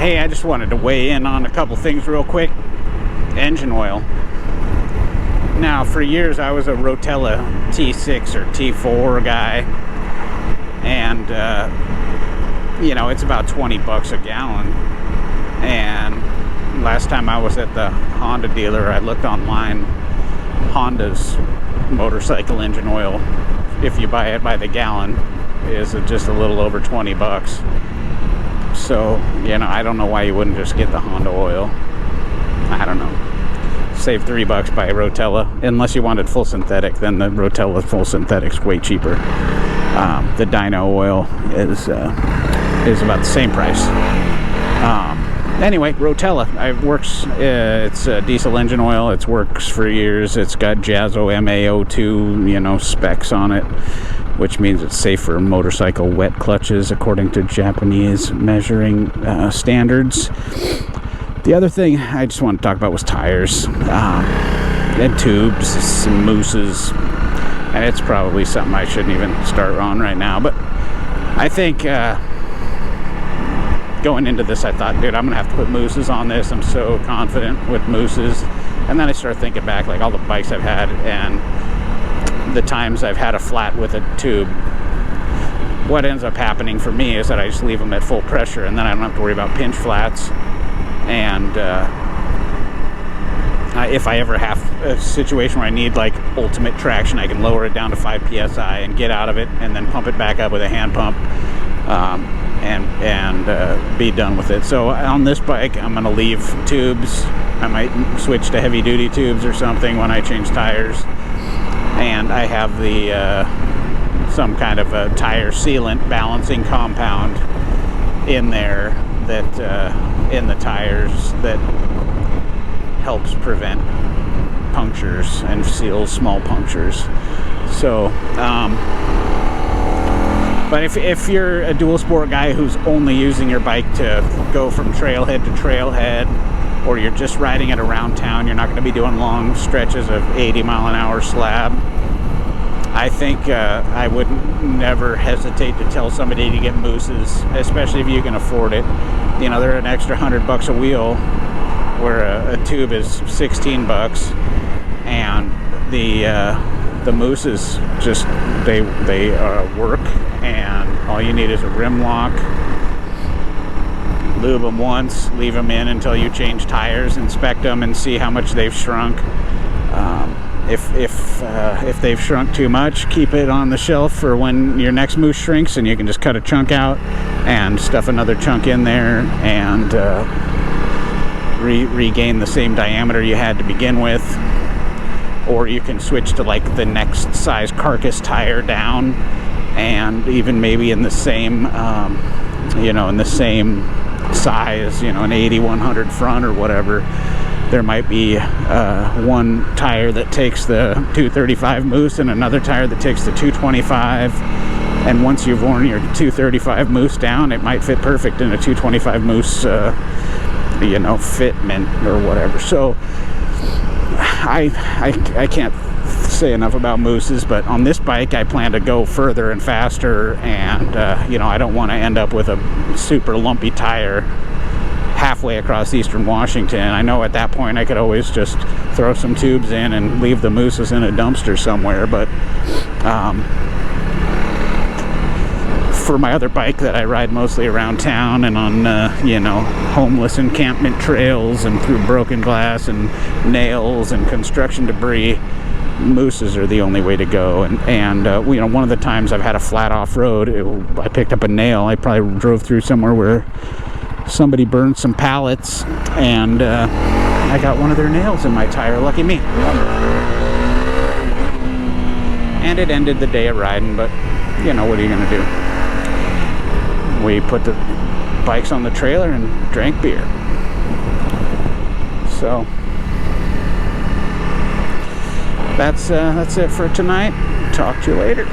Hey, I just wanted to weigh in on a couple things real quick. Engine oil. Now, for years I was a Rotella T6 or T4 guy, and you know, it's about 20 bucks a gallon. And last time I was at the Honda dealer, I looked online. Honda's motorcycle engine oil, if you buy it by the gallon, is just a little over 20 bucks. So, you know, I don't know why you wouldn't just get the Honda oil. I don't know. Save $3 by Rotella. Unless you wanted full synthetic, then the Rotella full synthetic's way cheaper. The dyno oil is about the same price. Anyway, Rotella, it works. It's diesel engine oil. It works for years. It's got JASO MAO2, you know, specs on it, which means it's safe for motorcycle wet clutches according to Japanese measuring standards. The other thing I just want to talk about was tires and tubes, some Mousses, and it's probably something I shouldn't even start on right now, but I think going into this I thought, dude, I'm gonna have to put Mousses on this. I'm so confident with Mousses. And then I started thinking back, like all the bikes I've had and the times I've had a flat with a tube. What ends up happening for me is that I just leave them at full pressure, and then I don't have to worry about pinch flats. And if I ever have a situation where I need like ultimate traction, I can lower it down to 5 psi and get out of it, and then pump it back up with a hand pump, and be done with it. So on this bike, I'm gonna leave tubes. I might switch to heavy duty tubes or something when I change tires. And I have the some kind of a tire sealant balancing compound in there that in the tires that helps prevent punctures and seals small punctures. So but if you're a dual sport guy who's only using your bike to go from trailhead to trailhead, or you're just riding it around town, you're not going to be doing long stretches of 80-mile-an-hour slab, I think I would never hesitate to tell somebody to get Mousses, especially if you can afford it. You know, they're an extra $100 a wheel, where a tube is 16 bucks, and the Mousses just they work, and all you need is a rim lock. Lube them once, leave them in until you change tires, inspect them, and see how much they've shrunk. If they've shrunk too much, keep it on the shelf for when your next Mousse shrinks, and you can just cut a chunk out and stuff another chunk in there, and regain the same diameter you had to begin with. Or you can switch to like the next size carcass tire down, and even maybe in the same you know, in the same size, you know, an 80-100 front or whatever. There might be one tire that takes the 235 Mousse and another tire that takes the 225, and once you've worn your 235 Mousse down, it might fit perfect in a 225 Mousse you know, fitment or whatever. So I can't say enough about Mousses, but on this bike I plan to go further and faster, and you know, I don't want to end up with a super lumpy tire halfway across eastern Washington. I know at that point I could always just throw some tubes in and leave the Mousses in a dumpster somewhere, but for my other bike that I ride mostly around town and on you know, homeless encampment trails and through broken glass and nails and construction debris, Mousses are the only way to go. And you know, one of the times I've had a flat off-road, I picked up a nail. I probably drove through somewhere where somebody burned some pallets, and I got one of their nails in my tire. Lucky me. And it ended the day of riding, but you know, what are you gonna do? We put the bikes on the trailer and drank beer. So that's it for tonight. Talk to you later.